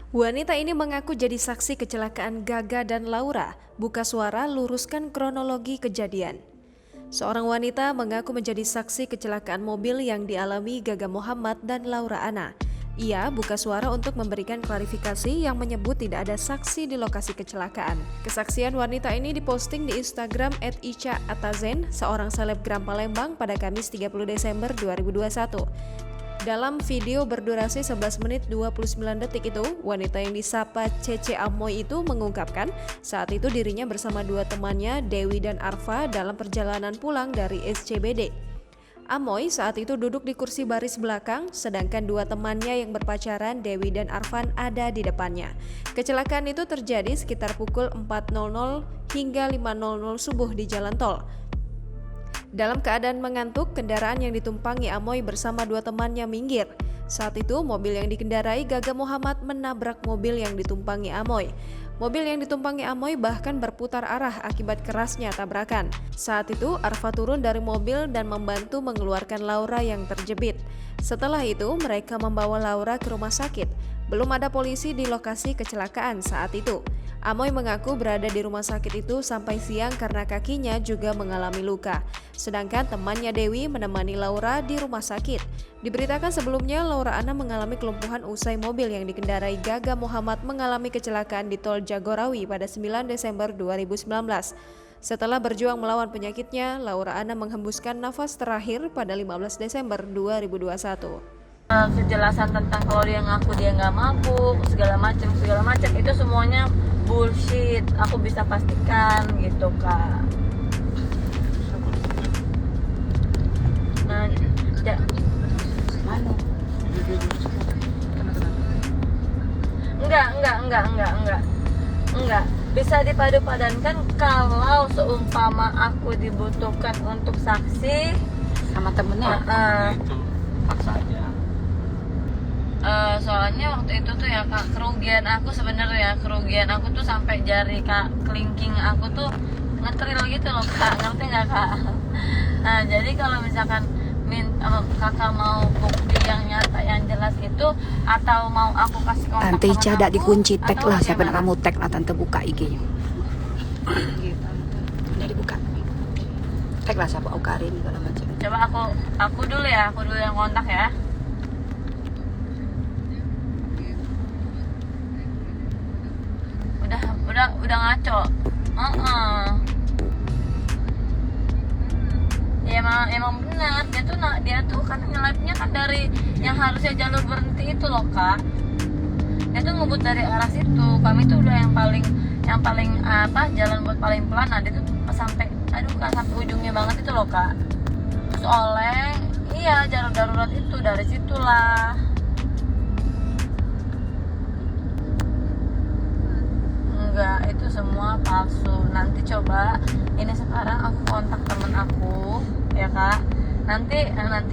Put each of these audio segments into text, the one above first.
Wanita ini mengaku jadi saksi kecelakaan Gaga dan Laura. Buka suara luruskan kronologi kejadian. Seorang wanita mengaku menjadi saksi kecelakaan mobil yang dialami Gaga Muhammad dan Laura Anna. Ia buka suara untuk memberikan klarifikasi yang menyebut tidak ada saksi di lokasi kecelakaan. Kesaksian wanita ini diposting di Instagram @ica_atazen, seorang selebgram Palembang pada Kamis 30 Desember 2021. Dalam video berdurasi 11 menit 29 detik itu, wanita yang disapa Cece Amoy itu mengungkapkan saat itu dirinya bersama dua temannya, Dewi dan Arfa, dalam perjalanan pulang dari SCBD. Amoy saat itu duduk di kursi baris belakang, sedangkan dua temannya yang berpacaran, Dewi dan Arfan, ada di depannya. Kecelakaan itu terjadi sekitar pukul 4.00 hingga 5.00 subuh di jalan tol. Dalam keadaan mengantuk, kendaraan yang ditumpangi Amoy bersama dua temannya minggir. Saat itu, mobil yang dikendarai Gaga Muhammad menabrak mobil yang ditumpangi Amoy. Mobil yang ditumpangi Amoy bahkan berputar arah akibat kerasnya tabrakan. Saat itu, Arfa turun dari mobil dan membantu mengeluarkan Laura yang terjepit. Setelah itu, mereka membawa Laura ke rumah sakit. Belum ada polisi di lokasi kecelakaan saat itu. Amoy mengaku berada di rumah sakit itu sampai siang karena kakinya juga mengalami luka. Sedangkan temannya Dewi menemani Laura di rumah sakit. Diberitakan sebelumnya Laura Anna mengalami kelumpuhan usai mobil yang dikendarai Gaga Muhammad mengalami kecelakaan di Tol Jagorawi pada 9 Desember 2019. Setelah berjuang melawan penyakitnya, Laura Anna menghembuskan nafas terakhir pada 15 Desember 2021. Kejelasan tentang kalau dia ngaku dia nggak mabuk segala macam itu semuanya bullshit, aku bisa pastikan gitu kak. Nah, mana? Enggak bisa dipadu-padankan kalau seumpama aku dibutuhkan untuk saksi sama temennya. Itu paksa aja. Soalnya waktu itu tuh ya kak, kerugian aku tuh sampai jari kak kelingking aku tuh ngetril gitu loh kak, ngerti nggak kak? Nah jadi kalau misalkan kakak mau bukti yang nyata yang jelas itu, atau mau aku kasih kontak Tante Ica dak dikunci, tag lah siapa nak gimana? kamu tag lah, tante buka IG-nya. Udah dibuka. Tag lah siapa Aukarin segala macam. Coba aku dulu yang kontak ya. Udah ngaco. Ya emang benar, dia tuh kan nge-live-nya kan dari yang harusnya jalur berhenti itu loh kak. Dia tuh ngebut dari arah situ. Kami tuh udah yang paling jalan buat paling pelan. Nah dia tuh sampai ujungnya banget itu loh kak. Terus jalur darurat itu dari situlah. Enggak, itu semua palsu. Nanti coba ini sekarang aku kontak temen aku ya kak. Nanti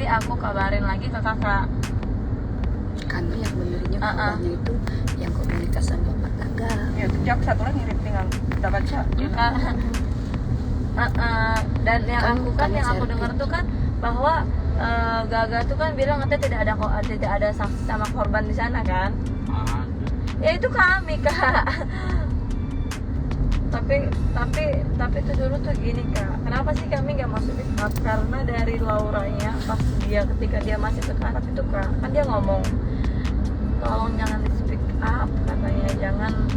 aku kabarin lagi ke kakak. Karena yang benernya korbannya itu yang komunitas sama Pak Gaga. Ya itu jak satu orang ngirim tinggal kita baca. Dan yang Kan yang aku servis. dengar tuh kan bahwa Gaga tuh kan bilang katanya tidak ada saksi sama korban di sana kan. Ya itu kami kak. tapi itu dulu tuh gini kak, kenapa sih kami nggak masuk speak up? Karena dari Lauranya pas ketika dia masih sekarang itu kak, kan dia ngomong tolong jangan di speak up katanya,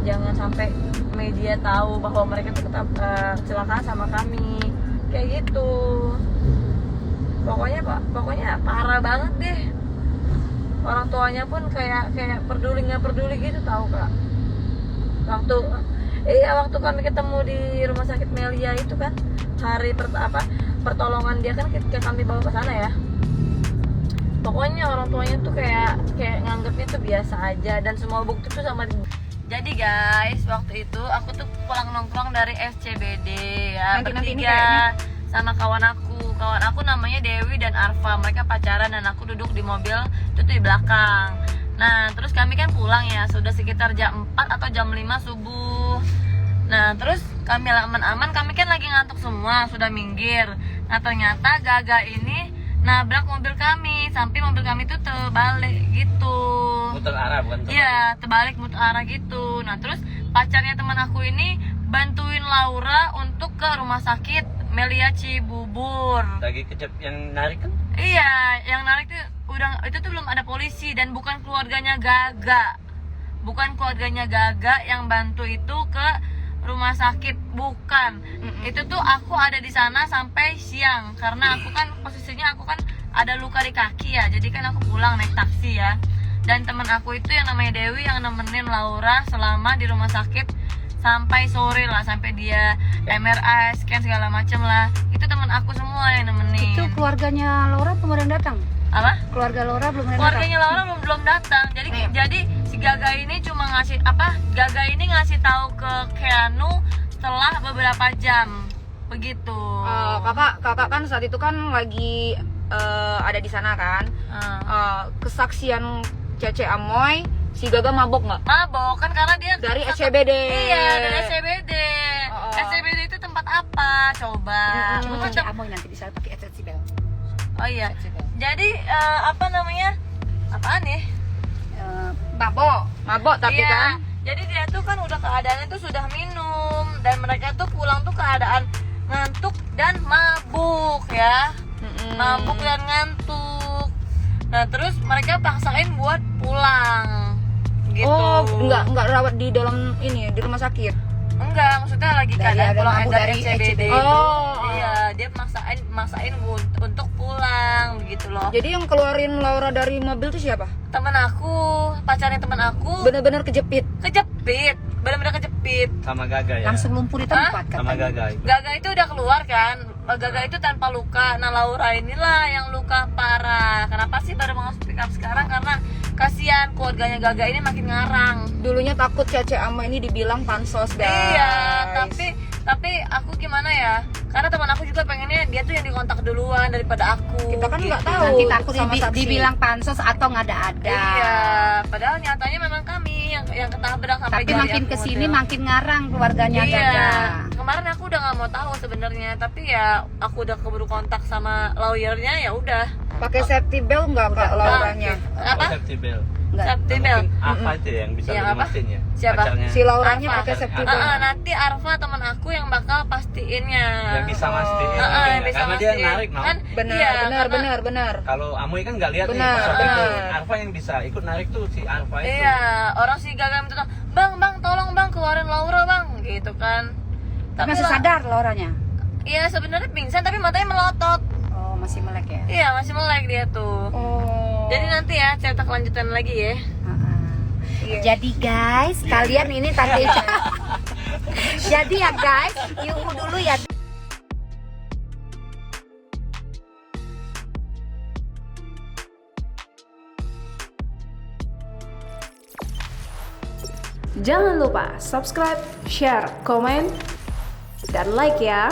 jangan sampai media tahu bahwa mereka tuh tetap kecelakaan sama kami kayak gitu. Pokoknya parah banget deh. Orang tuanya pun kayak peduli nggak peduli gitu tahu kak. Waktu kami ketemu di rumah sakit Melia itu kan hari pertolongan dia kan ketika kami bawa ke sana ya. Pokoknya orang tuanya tuh kayak nganggapnya tuh biasa aja dan semua bukti tuh sama. Jadi guys, waktu itu aku tuh pulang nongkrong dari SCBD ya, bertiga sama kawan aku namanya Dewi dan Arfa. Mereka pacaran dan aku duduk di mobil itu tuh di belakang. Nah terus kami kan pulang ya, sudah sekitar jam 4 atau jam 5 subuh. Nah terus kami aman-aman, kami kan lagi ngantuk semua, sudah minggir. Nah ternyata Gaga ini nabrak mobil kami sampai mobil kami tuh terbalik gitu. Muter arah bukan? Iya, terbalik muter arah gitu. Nah terus pacarnya teman aku ini bantuin Laura untuk ke rumah sakit Melia Cibubur. Lagi kejep yang narik kan? Iya, yang narik tuh udah itu tuh belum ada polisi dan bukan keluarganya Gaga. Bukan keluarganya Gaga yang bantu itu ke rumah sakit, bukan. Itu tuh aku ada di sana sampai siang karena aku kan posisinya aku kan ada luka di kaki ya. Jadi kan aku pulang naik taksi ya. Dan teman aku itu yang namanya Dewi yang nemenin Laura selama di rumah sakit sampai sore lah, sampai dia MRI, scan segala macem lah. Itu teman aku semua yang nemenin. Itu keluarganya Laura belum datang. Apa? Keluarga Laura belum datang. Keluarganya Laura belum datang. Jadi si Gaga ini cuma ngasih apa? Gaga ini ngasih tahu ke Keanu setelah beberapa jam. Begitu. Kakak kan saat itu kan lagi ada di sana kan. Kesaksian Cece Amoy, si Gaga mabok nggak? Mabok kan karena dia Dari SCBD. Iya, dari SCBD. SCBD itu tempat apa? Coba. Cuma Itu Cece Amoy nanti bisa pakai SCBD. Oh iya. Jadi apa namanya? Apaan ya? Mabok tapi Iya. kan. Jadi dia tuh kan udah keadaannya tuh sudah minum dan mereka tuh pulang tuh keadaan ngantuk dan mabuk ya. Mabuk dan ngantuk. Nah, terus mereka paksain buat pulang. Gitu. Oh, enggak rawat di dalam ini di rumah sakit. Enggak, maksudnya lagi Dari keadaan ada pulang mabuk dari dari CBD. Oh. Iya, dia maksain untuk pulang begitu loh. Jadi yang keluarin Laura dari mobil itu siapa? Temen aku, pacarnya temen aku Bener-bener kejepit. benar-benar kejepit. Sama Gaga ya? Langsung lumpuh di tempat Sama katanya. Gaga. Gaga itu udah keluar kan, Gaga itu tanpa luka. Nah Laura inilah yang luka parah. Kenapa sih baru mau speak up sekarang? Karena kasihan keluarganya Gaga ini makin ngarang. Dulunya takut Cece Ama ini dibilang pansos, guys. Iya, tapi aku gimana ya? Karena teman aku juga pengennya dia tuh yang dikontak duluan daripada aku. Kita kan nggak gitu. tahu. Nanti takut sama saksi. dibilang pansos atau ngada-ada. Iya, padahal nyatanya memang kami yang ketabrak sampai Tapi jari makin aku kesini model. makin ngarang keluarganya Iya, Gaga. kemarin aku udah nggak mau tahu sebenarnya, tapi ya aku udah keburu kontak sama lawyernya, ya udah. Pakai safety belt nggak Pak Lauranya? Apa? Safety belt. Safety belt. Mungkin apa itu ya yang bisa Yang apa? dimasin ya? Siapa? Pacarnya. Si Lauranya Arfa. pakai safety belt. Nanti Arfa teman aku yang bakal pastiin-nya. Yang bisa mastiin. Yang mungkin ya. bisa Karena dia mastiin. narik, no? Kan, Benar, iya, benar. Kalau Amoy kan nggak lihat nih Benar, pas waktu itu. benar. Arfa yang bisa ikut narik tuh si Arfa itu. Iya, orang si Gaga minta bang tolong bang keluarin Laura bang, gitu kan. Tapi masih lah- sadar Lauranya. Iya sebenarnya pingsan tapi matanya melotot. Oh, masih melek ya. Iya masih melek dia tuh. Oh. Jadi nanti ya cerita kelanjutan lagi ya. Iya. Jadi guys, kalian ini tadi jadi ya guys, yuk dulu ya. Jangan lupa subscribe, share, komen, dan like ya.